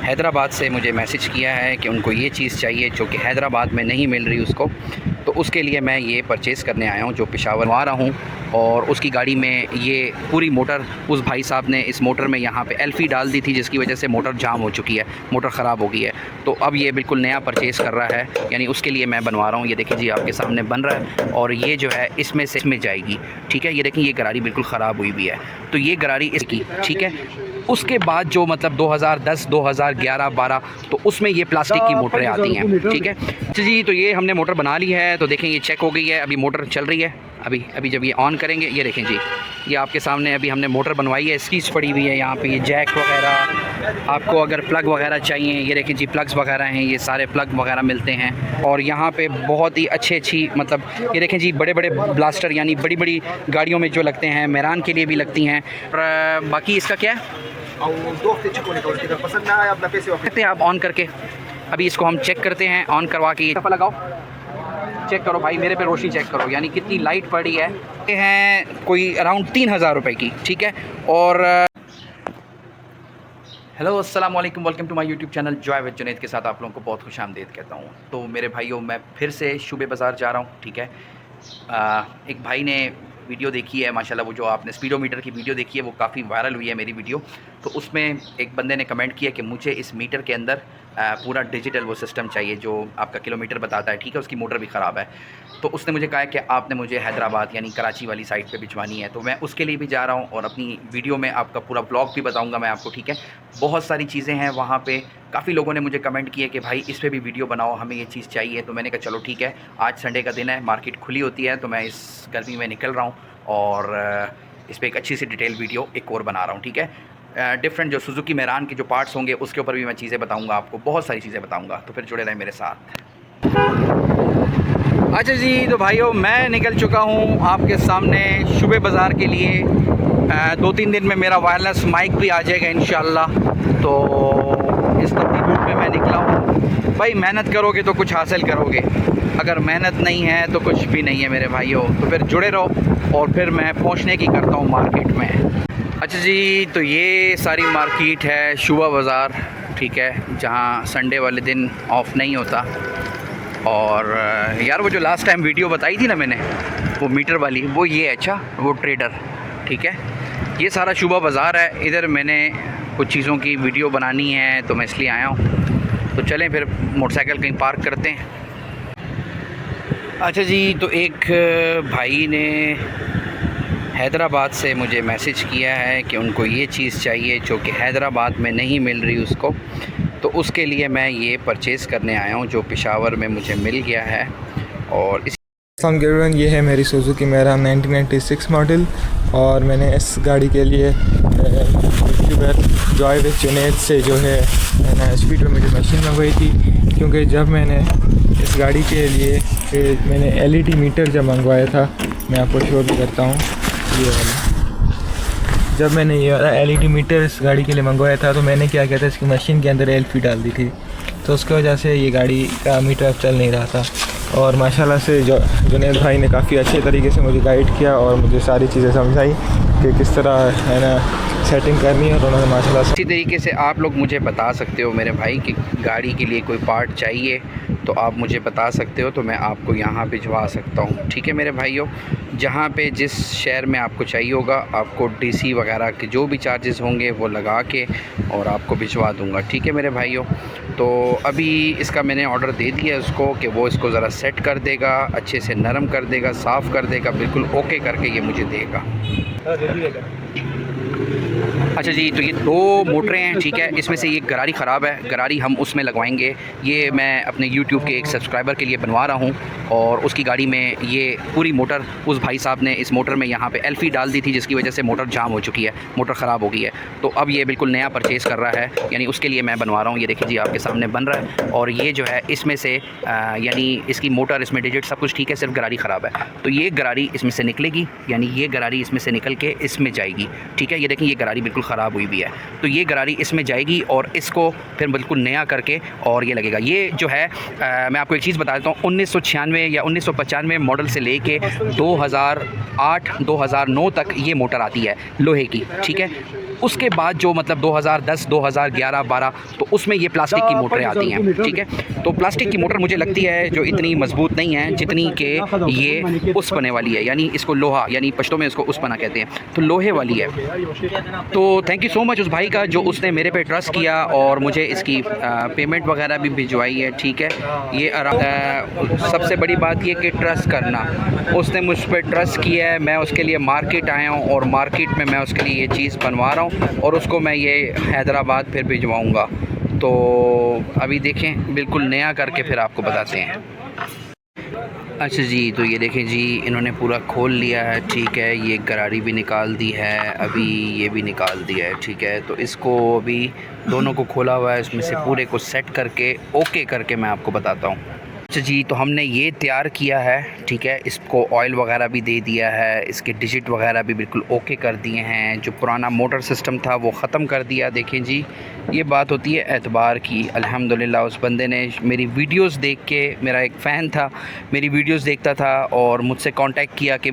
हैदराबाद से मुझे मैसेज किया है कि उनको ये चीज़ चाहिए जो कि हैदराबाद में नहीं मिल रही उसको, तो उसके लिए मैं ये परचेज़ करने आया हूँ जो पेशावर आ रहा हूँ। और उसकी गाड़ी में ये पूरी मोटर, उस भाई साहब ने इस मोटर में यहाँ पे एल्फ़ी डाल दी थी जिसकी वजह से मोटर जाम हो चुकी है, मोटर ख़राब हो गई है। तो अब ये बिल्कुल नया परचेज़ कर रहा है, यानी उसके लिए मैं बनवा रहा हूँ। ये देखिए जी, आपके सामने बन रहा है और ये जो है इसमें से इसमें जाएगी, ठीक है। ये देखिए, ये गरारी बिल्कुल ख़राब हुई भी है, तो ये गरारी इसकी, ठीक है। उसके बाद जो मतलब 2010, 2011, 12 तो उसमें ये प्लास्टिक की मोटरें आती हैं, ठीक है जी। तो ये हमने मोटर बना ली है, तो देखें ये चेक हो गई है, अभी मोटर चल रही है। अभी जब ये ऑन करेंगे, ये देखें जी, ये आपके सामने अभी हमने मोटर बनवाई है, स्कीच पड़ी हुई है यहाँ पे, ये जैक वगैरह, आपको अगर प्लग वगैरह चाहिए, ये देखें जी प्लग्स वगैरह हैं, ये सारे प्लग वगैरह मिलते हैं। और यहाँ पे बहुत ही अच्छी मतलब ये देखें जी, बड़े बड़े ब्लास्टर यानी बड़ी बड़ी गाड़ियों में जो लगते हैं, मेहरान के लिए भी लगती हैं। और बाकी इसका क्या है, कहते हैं आप ऑन करके, अभी इसको हम चेक करते हैं, ऑन करवा के ये लगाओ, चेक करो भाई, मेरे पे रोशनी चेक करो, यानी कितनी लाइट पड़ी है। ये हैं कोई अराउंड 3000 रुपये की, ठीक है। और हेलो अस्सलाम वालेकुम, welcome to my YouTube channel joy with Junaid के साथ आप लोगों को बहुत खुशामदीद कहता हूँ। तो मेरे भाइयों, मैं फिर से शुबे बाज़ार जा रहा हूँ, ठीक है। एक भाई ने वीडियो देखी है माशाल्लाह, वो जो आपने स्पीडोमीटर की वीडियो देखी है वो काफ़ी वायरल हुई है मेरी वीडियो। तो उसमें एक बंदे ने कमेंट किया कि मुझे इस मीटर के अंदर पूरा डिजिटल वो सिस्टम चाहिए जो आपका किलोमीटर बताता है, ठीक है। उसकी मोटर भी ख़राब है, तो उसने मुझे कहा कि आपने मुझे हैदराबाद यानी कराची वाली साइड पे भिजवानी है। तो मैं उसके लिए भी जा रहा हूँ और अपनी वीडियो में आपका पूरा ब्लॉग भी बताऊँगा मैं आपको, ठीक है। बहुत सारी चीज़ें हैं वहाँ पे, काफ़ी लोगों ने मुझे कमेंट किए कि भाई इस पर भी वीडियो बनाओ, हमें ये चीज़ चाहिए। तो मैंने कहा चलो ठीक है, आज संडे का दिन है, मार्केट खुली होती है, तो मैं इस गर्मी में निकल रहा हूँ और इस पर एक अच्छी सी डिटेल वीडियो एक और बना रहा हूँ, ठीक है। डिफरेंट जो सुजुकी मेहरान के जो पार्ट्स होंगे उसके ऊपर भी मैं चीज़ें बताऊंगा आपको, बहुत सारी चीज़ें बताऊंगा, तो फिर जुड़े रहें मेरे साथ। अच्छा जी, तो भाइयों मैं निकल चुका हूँ आपके सामने शुबे बाज़ार के लिए। 2-3 दिन में मेरा वायरलेस माइक भी आ जाएगा इंशाल्लाह। तो इस तब्दील रूट में मैं निकला हूँ। भाई मेहनत करोगे तो कुछ हासिल करोगे, अगर मेहनत नहीं है तो कुछ भी नहीं है मेरे भाइयों। तो फिर जुड़े रहो और फिर मैं पहुँचने की करता हूँ मार्केट में। अच्छा जी, तो ये सारी मार्केट है शुबा बाज़ार, ठीक है, जहाँ संडे वाले दिन ऑफ नहीं होता। और यार वो जो लास्ट टाइम वीडियो बताई थी ना मैंने, वो मीटर वाली, वो ये अच्छा वो ट्रेडर, ठीक है। ये सारा शुबा बाज़ार है, इधर मैंने कुछ चीज़ों की वीडियो बनानी है तो मैं इसलिए आया हूँ। तो चलें फिर मोटरसाइकिल कहीं पार्क करते हैं। अच्छा जी, तो एक भाई ने हैदराबाद से मुझे मैसेज किया है कि उनको ये चीज़ चाहिए जो कि हैदराबाद में नहीं मिल रही उसको, तो उसके लिए मैं ये परचेज़ करने आया हूँ जो पेशावर में मुझे मिल गया है। और इस ये है मेरी सुजुकी मेहरान 1996 मॉडल, और मैंने इस गाड़ी के लिए यूट्यूबर जॉय विद जुनैद से जो है स्पीडोमीटर मशीन मंगवाई थी। क्योंकि जब मैंने इस गाड़ी के लिए मैंने LED मीटर जब मंगवाया था, मैं आपको शो भी करता हूँ, ये वाला। जब मैंने ये वाला LED मीटर इस गाड़ी के लिए मंगवाया था तो मैंने क्या किया था, इसकी मशीन के अंदर एल्फ़ी डाल दी थी, तो उसकी वजह से ये गाड़ी का मीटर अब चल नहीं रहा था। और माशाल्लाह से जुनैद भाई ने काफ़ी अच्छे तरीके से मुझे गाइड किया और मुझे सारी चीज़ें समझाई कि किस तरह है ना सेटिंग करनी है। तो उन्होंने माशाल्लाह से इसी तरीके से आप लोग मुझे बता सकते हो मेरे भाई कि गाड़ी के लिए कोई पार्ट चाहिए तो आप मुझे बता सकते हो, तो मैं आपको यहाँ भिजवा सकता हूँ, ठीक है मेरे भाइयों। जहाँ पे जिस शहर में आपको चाहिए होगा, आपको DC वगैरह के जो भी चार्जेस होंगे वो लगा के और आपको भिजवा दूँगा, ठीक है मेरे भाइयों। तो अभी इसका मैंने ऑर्डर दे दिया उसको कि वो इसको ज़रा सेट कर देगा, अच्छे से नरम कर देगा, साफ़ कर देगा, बिल्कुल ओके करके ये मुझे देगा। अच्छा जी, तो ये 2 मोटरें हैं, ठीक है। इसमें से ये गरारी ख़राब है, गरारी हम उसमें लगवाएंगे। ये मैं अपने YouTube के एक सब्सक्राइबर के लिए बनवा रहा हूँ और उसकी गाड़ी में ये पूरी मोटर, उस भाई साहब ने इस मोटर में यहाँ पे एल्फ़ी डाल दी थी जिसकी वजह से मोटर जाम हो चुकी है, मोटर ख़राब हो गई है। तो अब ये बिल्कुल नया परचेज़ कर रहा है, यानी उसके लिए मैं बनवा रहा हूँ। ये देखिए जी, आपके सामने बन रहा है। और ये जो है इसमें से यानी इसकी मोटर, इसमें डिजिट सब कुछ ठीक है, सिर्फ गरारी ख़राब है। तो ये गरारी इसमें से निकलेगी, यानी ये गरारी इसमें से निकल के इसमें जाएगी, ठीक है। ये देखें ये गरारी बिल्कुल ख़राब हुई भी है, तो ये गरारी इसमें जाएगी और इसको फिर बिल्कुल नया करके और ये लगेगा। ये जो है मैं आपको एक चीज़ बता देता हूँ, 1996 या 1995 मॉडल से लेके 2008-2009 तक ये मोटर आती है लोहे की, ठीक है। उसके बाद जो मतलब 2010, 2011, 12 तो उसमें ये प्लास्टिक की मोटरें आती हैं, ठीक है। तो प्लास्टिक की मोटर मुझे लगती है जो इतनी मजबूत नहीं है जितनी कि ये उस्पने वाली है, यानी इसको लोहा, यानी पश्तो में इसको उस्पना कहते हैं, तो लोहे वाली है। तो थैंक यू सो मच उस भाई का जो उसने मेरे पे ट्रस्ट किया और मुझे इसकी पेमेंट वगैरह भी भिजवाई है, ठीक है। ये सबसे बड़ी बात ये कि ट्रस्ट करना, उसने मुझ पर ट्रस्ट किया है, मैं उसके लिए मार्केट आया हूँ और मार्केट में मैं उसके लिए ये चीज़ बनवा रहा हूँ और उसको मैं ये हैदराबाद फिर भिजवाऊँगा। तो अभी देखें बिल्कुल नया करके फिर आपको बताते हैं। अच्छा जी, तो ये देखें जी इन्होंने पूरा खोल लिया है, ठीक है। ये गरारी भी निकाल दी है, अभी ये भी निकाल दिया है, ठीक है। तो इसको अभी दोनों को खोला हुआ है, इसमें से पूरे को सेट करके ओके करके मैं आपको बताता हूँ। अच्छा जी, तो हमने ये तैयार किया है, ठीक है। इसको ऑयल वगैरह भी दे दिया है, इसके डिजिट वगैरह भी बिल्कुल ओके कर दिए हैं, जो पुराना मोटर सिस्टम था वो ख़त्म कर दिया। देखें जी, ये बात होती है एतबार की। अल्हम्दुलिल्लाह उस बंदे ने मेरी वीडियोस देख के, मेरा एक फ़ैन था, मेरी वीडियोस देखता था और मुझसे कांटेक्ट किया कि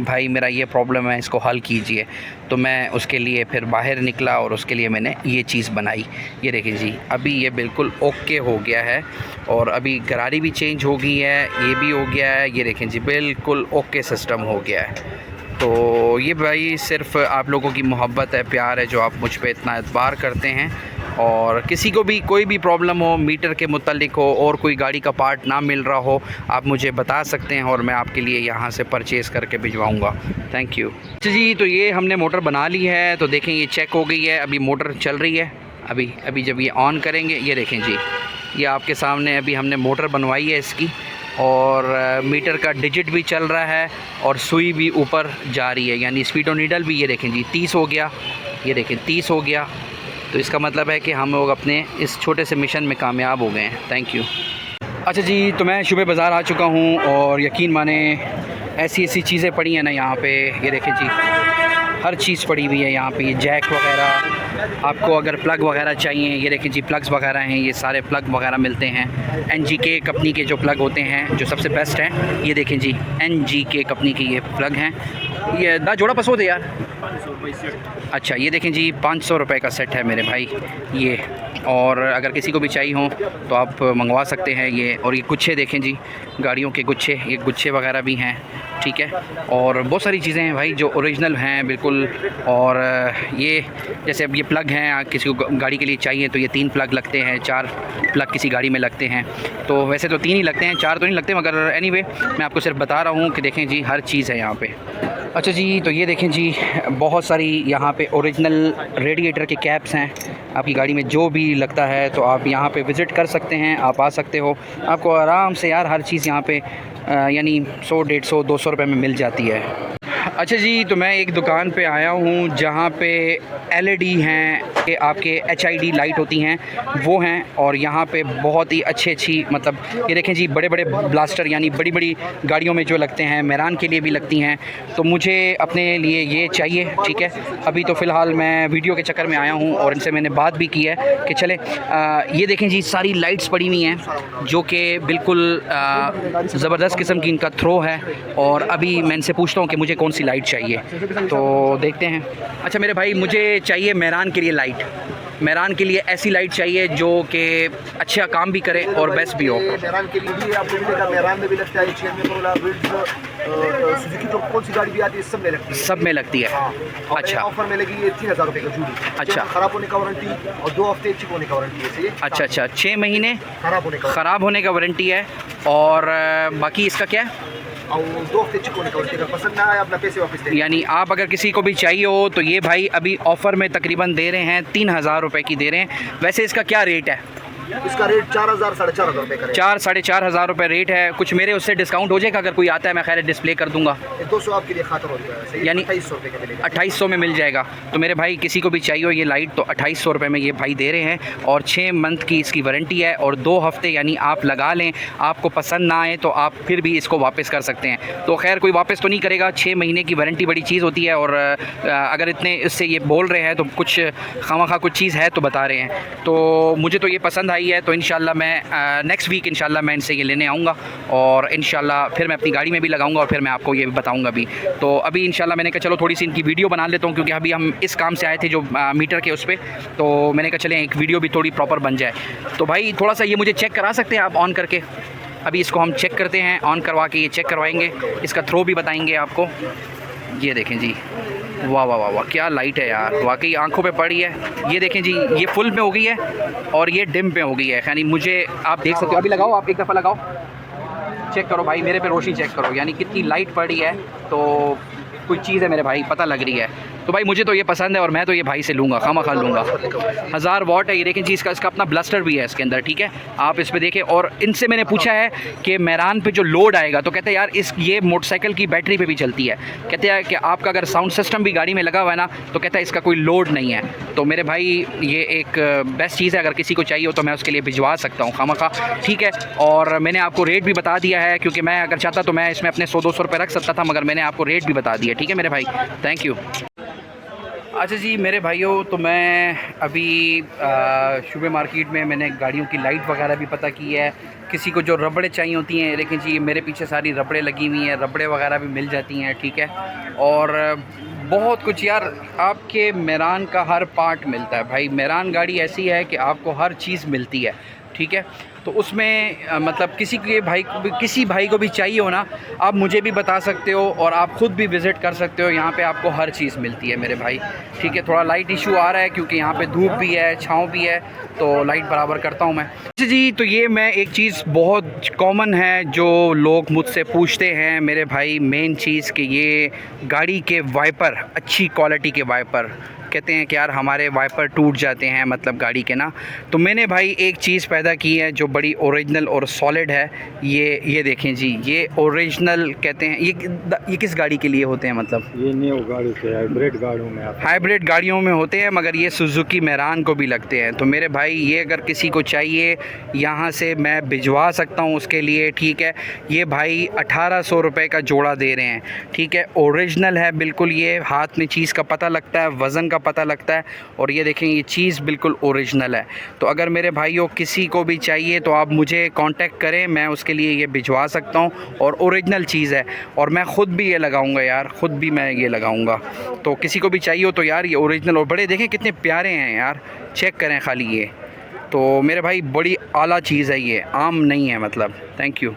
भाई मेरा ये प्रॉब्लम है, इसको हल कीजिए। तो मैं उसके लिए फिर बाहर निकला और उसके लिए मैंने ये चीज़ बनाई। ये देखें जी, अभी ये बिल्कुल ओके हो गया है और अभी गरारी भी चेंज हो गई है, ये भी हो गया है। ये देखें जी बिल्कुल ओके सिस्टम हो गया है। तो ये भाई सिर्फ़ आप लोगों की मोहब्बत है, प्यार है, जो आप मुझ पे इतना एतबार करते हैं। और किसी को भी कोई भी प्रॉब्लम हो, मीटर के मुतालिक हो और कोई गाड़ी का पार्ट ना मिल रहा हो, आप मुझे बता सकते हैं और मैं आपके लिए यहाँ से परचेज़ करके भिजवाऊँगा। Thank you. अच्छा जी, तो ये हमने मोटर बना ली है, तो देखें ये चेक हो गई है, अभी मोटर चल रही है। अभी जब ये ऑन करेंगे, ये देखें जी, ये आपके सामने अभी हमने मोटर बनवाई है इसकी और मीटर का डिजिट भी चल रहा है और सुई भी ऊपर जा रही है, यानी स्पीडोमीटर भी। ये देखें जी 30 हो गया, ये देखें 30 हो गया। तो इसका मतलब है कि हम लोग अपने इस छोटे से मिशन में कामयाब हो गए हैं। Thank you. अच्छा जी, तो मैं शुबे बाज़ार आ चुका हूँ और यकीन माने ऐसी चीज़ें पड़ी हैं ना यहाँ पे। ये देखें जी, हर चीज़ पड़ी हुई है यहाँ पे। ये जैक वगैरह, आपको अगर प्लग वगैरह चाहिए, ये देखें जी प्लग्स वगैरह हैं, ये सारे प्लग वगैरह मिलते हैं। NGK कंपनी के जो प्लग होते हैं जो सबसे बेस्ट हैं, ये देखें जी NGK कंपनी के ये प्लग हैं। ये ना जोड़ा पसो दे यार। अच्छा, ये देखें जी 500 रुपये का सेट है मेरे भाई ये, और अगर किसी को भी चाहिए हो तो आप मंगवा सकते हैं ये। और ये गुच्छे देखें जी, गाड़ियों के गुच्छे, ये गुच्छे वगैरह भी हैं, ठीक है। और बहुत सारी चीज़ें हैं भाई जो ओरिजिनल हैं बिल्कुल। और ये जैसे अब ये प्लग हैं, किसी को गाड़ी के लिए चाहिए तो ये 3 प्लग लगते हैं, 4 प्लग किसी गाड़ी में लगते हैं। तो वैसे तो 3 ही लगते हैं, 4 तो नहीं लगते, मगर एनीवे मैं आपको सिर्फ बता रहा हूँ कि देखें जी हर चीज़ है यहाँ पे। अच्छा जी, तो ये देखें जी बहुत सारी यहाँ पे ओरिजिनल रेडिएटर के कैप्स हैं। आपकी गाड़ी में जो भी लगता है तो आप यहाँ पे विज़िट कर सकते हैं, आप आ सकते हो, आपको आराम से यार हर चीज़ यहाँ पे यानी 100, 150, 200 रुपये में मिल जाती है। अच्छा जी, तो मैं एक दुकान पे आया हूँ जहाँ पे LED हैं कि आपके HID लाइट होती हैं वो हैं, और यहाँ पे बहुत ही अच्छी मतलब ये देखें जी बड़े बड़े ब्लास्टर, यानी बड़ी बड़ी गाड़ियों में जो लगते हैं, मेहरान के लिए भी लगती हैं। तो मुझे अपने लिए ये चाहिए, ठीक है। अभी तो फ़िलहाल मैं वीडियो के चक्कर में आया हूँ और इनसे मैंने बात भी की है कि चले ये देखें जी सारी लाइट्स पड़ी हुई हैं जो कि बिल्कुल ज़बरदस्त किस्म की इनका थ्रो है। और अभी मैं इनसे पूछता हूँ कि मुझे कौन सी लाइट चाहिए, तो देखते हैं। अच्छा मेरे भाई, मुझे चाहिए मेहरान के लिए लाइट, मेहरान के लिए ऐसी लाइट चाहिए जो कि अच्छा काम भी करे और बेस्ट भी हो। मेहरान के लिए भी आपको मिलेगा, मेहरान में भी लगता है, सुजुकी तो कौन सी गाड़ी भी आती है सब में लगती है, सब में लगती है। अच्छा, ऑफर में लगी है 3000 रुपये का जूड़ी। अच्छा, ख़राब होने का वारंटी और 2 हफ्ते ठीक होने का वारंटी है। अच्छा 6 महीने ख़राब होने का वारंटी है, और बाकी इसका क्या है, और 2 हफ्ते ठीक होने का वारंटी। अगर पसंद ना आए अपना पैसे वापस दें। यानी आप अगर किसी को भी चाहिए हो तो ये भाई अभी ऑफ़र में तकरीबन दे रहे हैं 3000 रुपये की दे रहे हैं। वैसे इसका क्या रेट है? इसका रेट 4,000 साढ़े 4,000 रुपये का रेट। 4-4,500 रुपये रेट है। कुछ मेरे उससे डिस्काउंट हो जाएगा अगर कोई आता है, मैं खैर डिस्प्ले कर दूंगा। 200 आपके लिए खातर हो जाएगा, यानी 2800 रुपये का मिलेगा। 2800 में मिल जाएगा। तो मेरे भाई किसी को भी चाहिए हो ये लाइट तो 2800 रुपये में ये भाई दे रहे हैं, और 6 मंथ की इसकी वारंटी है, और 2 हफ्ते यानी आप लगा लें, आपको पसंद ना आए तो आप फिर भी इसको वापस कर सकते हैं। तो खैर कोई वापस तो नहीं करेगा, 6 महीने की वारंटी बड़ी चीज़ होती है, और अगर इतने इससे ये बोल रहे हैं तो कुछ खामखा कुछ चीज़ है तो बता रहे हैं। तो मुझे तो ये पसंद आई है, तो इंशाल्लाह मैं नेक्स्ट वीक इंशाल्लाह मैं इनसे ये लेने आऊँगा, और इंशाल्लाह फिर मैं अपनी गाड़ी में भी लगाऊंगा, और फिर मैं आपको ये भी बताऊंगा भी। तो अभी इंशाल्लाह मैंने कहा चलो थोड़ी सी इनकी वीडियो बना लेता हूँ, क्योंकि अभी हम इस काम से आए थे जो मीटर के उस पर, तो मैंने कहा चलें एक वीडियो भी थोड़ी प्रॉपर बन जाए। तो भाई थोड़ा सा ये मुझे चेक करा सकते हैं आप ऑन करके? अभी इसको हम चेक करते हैं, ऑन करवा के ये चेक करवाएंगे, इसका थ्रो भी बताएंगे आपको। ये देखें जी, वाह वाह वाह वाह, क्या लाइट है यार, वाकई आंखों पे पड़ी है। ये देखें जी, ये फुल में हो गई है और ये डिम पे हो गई है, यानी मुझे आप देख सकते हो। अभी लगाओ, आप एक दफ़ा लगाओ, चेक करो भाई, मेरे पे रोशनी चेक करो, यानी कितनी लाइट पड़ी है। तो कोई चीज़ है मेरे भाई, पता लग रही है। तो भाई मुझे तो ये पसंद है, और मैं तो ये भाई से लूँगा, खामखा लूँगा। 1000 वाट है ये, देखें जी, इसका अपना ब्लस्टर भी है इसके अंदर, ठीक है, आप इस पर देखें। और इनसे मैंने पूछा है कि मेरान पे जो लोड आएगा, तो कहते हैं यार ये मोटरसाइकिल की बैटरी पे भी चलती है। कहते हैं कि आपका अगर साउंड सिस्टम भी गाड़ी में लगा हुआ है ना, तो कहता है इसका कोई लोड नहीं है। तो मेरे भाई ये एक बेस्ट चीज़ है, अगर किसी को चाहिए हो तो मैं उसके लिए भिजवा सकता हूँ खामखा, ठीक है। और मैंने आपको रेट भी बता दिया है, क्योंकि मैं अगर चाहता तो मैं इसमें अपने 100-200 रुपये रख सकता था, मगर मैंने आपको रेट भी बता दिया, ठीक है मेरे भाई, थैंक यू। अच्छा जी मेरे भाइयों, तो मैं अभी शुबे मार्केट में मैंने गाड़ियों की लाइट वगैरह भी पता की है। किसी को जो रबड़े चाहिए होती हैं, लेकिन जी मेरे पीछे सारी रबड़े लगी हुई हैं, रबड़े वगैरह भी मिल जाती हैं, ठीक है। और बहुत कुछ यार, आपके मेरान का हर पार्ट मिलता है भाई। मेरान गाड़ी ऐसी है कि आपको हर चीज़ मिलती है, ठीक है। तो उसमें मतलब किसी भाई को भी चाहिए हो ना, आप मुझे भी बता सकते हो, और आप ख़ुद भी विज़िट कर सकते हो। यहाँ पे आपको हर चीज़ मिलती है मेरे भाई, ठीक है। थोड़ा लाइट इशू आ रहा है क्योंकि यहाँ पे धूप भी है, छाँव भी है, तो लाइट बराबर करता हूँ मैं। अच्छा जी, तो ये मैं एक चीज़ बहुत कॉमन है जो लोग मुझसे पूछते हैं मेरे भाई, मेन चीज़ कि ये गाड़ी के वाइपर, अच्छी क्वालिटी के वाइपर, कहते हैं कि यार हमारे वाइपर टूट जाते हैं, मतलब गाड़ी के ना। तो मैंने भाई एक चीज़ पैदा की है जो बड़ी ओरिजिनल और सॉलिड है। ये देखें जी, ये ओरिजिनल कहते हैं। ये किस गाड़ी के लिए होते हैं? मतलब ये न्यू गाड़ी से हाइब्रिड गाड़ियों में आते हैं। हाइब्रिड गाड़ियों में होते हैं, मगर ये सुजुकी मेरान को भी लगते हैं। तो मेरे भाई ये अगर किसी को चाहिए, यहाँ से मैं भिजवा सकता हूँ उसके लिए, ठीक है। ये भाई 1800 रुपये का जोड़ा दे रहे हैं, ठीक है। ओरिजिनल है बिल्कुल, ये हाथ में चीज़ का पता लगता है, वज़न का पता लगता है, और ये देखें ये चीज़ बिल्कुल ओरिजिनल है। तो अगर मेरे भाइयों किसी को भी चाहिए तो आप मुझे कांटेक्ट करें, मैं उसके लिए ये भिजवा सकता हूँ, और ओरिजिनल चीज़ है। और मैं ख़ुद भी ये लगाऊंगा यार, ख़ुद भी मैं ये लगाऊंगा। तो किसी को भी चाहिए हो तो यार ये ओरिजिनल, और बड़े देखें कितने प्यारे हैं यार, चेक करें खाली ये। तो मेरे भाई बड़ी आला चीज़ है ये, आम नहीं है मतलब। Thank you.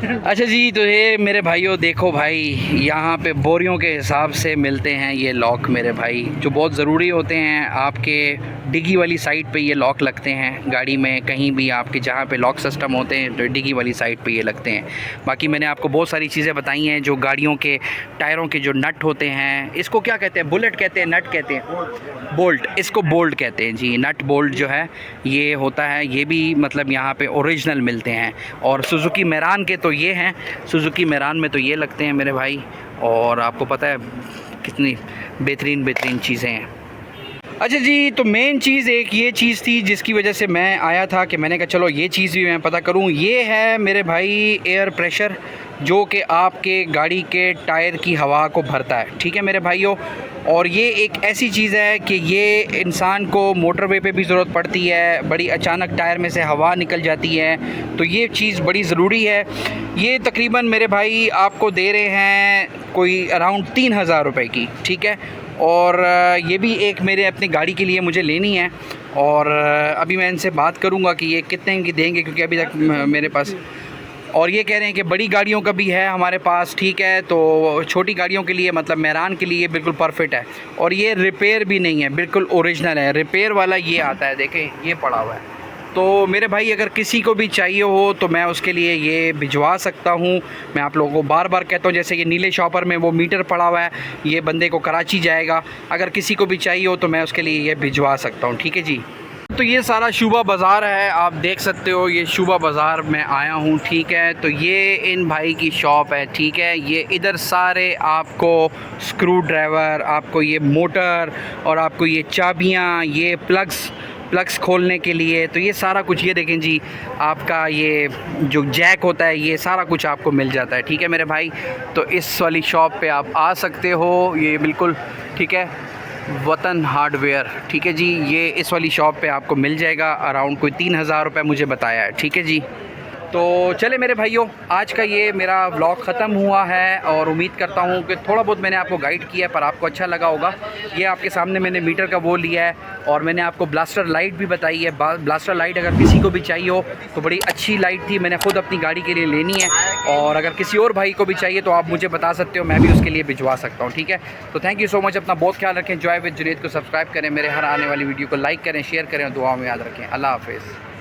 अच्छा जी, तो ये मेरे भाइयों देखो भाई, यहाँ पे बोरियों के हिसाब से मिलते हैं ये लॉक मेरे भाई, जो बहुत ज़रूरी होते हैं। आपके डिगी वाली साइड पे ये लॉक लगते हैं गाड़ी में, कहीं भी आपके जहाँ पे लॉक सिस्टम होते हैं तो डिगी वाली साइड पे ये लगते हैं। बाकी मैंने आपको बहुत सारी चीज़ें बताई हैं, जो गाड़ियों के टायरों के जो नट होते हैं, इसको क्या कहते हैं? बुलेट कहते हैं, नट कहते हैं, बोल्ट, इसको बोल्ट कहते हैं जी। नट बोल्ट जो है ये होता है, ये भी मतलब यहाँ पे ओरिजिनल मिलते हैं। और सुजुकी मेरान के तो ये हैं, सुजुकी मेरान में तो ये लगते हैं मेरे भाई। और आपको पता है कितनी बेहतरीन चीज़ें हैं। अच्छा जी, तो मेन चीज़ एक ये चीज़ थी जिसकी वजह से मैं आया था कि मैंने कहा चलो ये चीज़ भी मैं पता करूं। ये है मेरे भाई एयर प्रेशर, जो कि आपके गाड़ी के टायर की हवा को भरता है, ठीक है मेरे भाइयों। और ये एक ऐसी चीज़ है कि ये इंसान को मोटरवे पे भी ज़रूरत पड़ती है, बड़ी अचानक टायर में से हवा निकल जाती है, तो ये चीज़ बड़ी ज़रूरी है। ये तकरीबन मेरे भाई आपको दे रहे हैं कोई अराउंड 3000 रुपये की, ठीक है। और ये भी एक मेरे अपनी गाड़ी के लिए मुझे लेनी है, और अभी मैं इनसे बात करूँगा कि ये कितने की देंगे, क्योंकि अभी तक मेरे पास, और ये कह रहे हैं कि बड़ी गाड़ियों का भी है हमारे पास, ठीक है। तो छोटी गाड़ियों के लिए मतलब मेरान के लिए बिल्कुल परफेक्ट है। और ये रिपेयर भी नहीं है, बिल्कुल ओरिजिनल है। रिपेयर वाला ये आता है, देखें ये पड़ा हुआ है। तो मेरे भाई अगर किसी को भी चाहिए हो तो मैं उसके लिए ये भिजवा सकता हूँ। मैं आप लोगों को बार बार कहता हूँ, जैसे ये नीले शॉपर में वो मीटर पड़ा हुआ है, ये बंदे को कराची जाएगा। अगर किसी को भी चाहिए हो तो मैं उसके लिए ये भिजवा सकता हूँ, ठीक है जी। तो ये सारा शुबा बाज़ार है, आप देख सकते हो ये शुबा बाज़ार में आया हूँ, ठीक है। तो ये इन भाई की शॉप है, ठीक है। ये इधर सारे आपको स्क्रू ड्राइवर, आपको ये मोटर और आपको ये चाबियाँ, ये प्लग्स खोलने के लिए, तो ये सारा कुछ, ये देखें जी, आपका ये जो जैक होता है ये सारा कुछ आपको मिल जाता है, ठीक है मेरे भाई। तो इस वाली शॉप पे आप आ सकते हो, ये बिल्कुल ठीक है, वतन हार्डवेयर, ठीक है जी। ये इस वाली शॉप पे आपको मिल जाएगा, अराउंड कोई 3000 रुपये मुझे बताया है, ठीक है जी। तो चले मेरे भाइयों, आज का ये मेरा व्लॉग ख़त्म हुआ है और उम्मीद करता हूँ कि थोड़ा बहुत मैंने आपको गाइड किया है पर आपको अच्छा लगा होगा। ये आपके सामने मैंने मीटर का वो लिया है और मैंने आपको ब्लास्टर लाइट भी बताई है। ब्लास्टर लाइट अगर किसी को भी चाहिए हो तो बड़ी अच्छी लाइट थी, मैंने ख़ुद अपनी गाड़ी के लिए लेनी है, और अगर किसी और भाई को भी चाहिए तो आप मुझे बता सकते हो, मैं भी उसके लिए भिजवा सकता हूँ, ठीक है। तो थैंक यू सो मच, अपना बहुत ख्याल रखें। जॉय विद जुनैद को सब्सक्राइब करें, मेरे हर आने वाली वीडियो को लाइक करें, शेयर करें और दुआ में याद रखें। अल्लाह हाफिज़।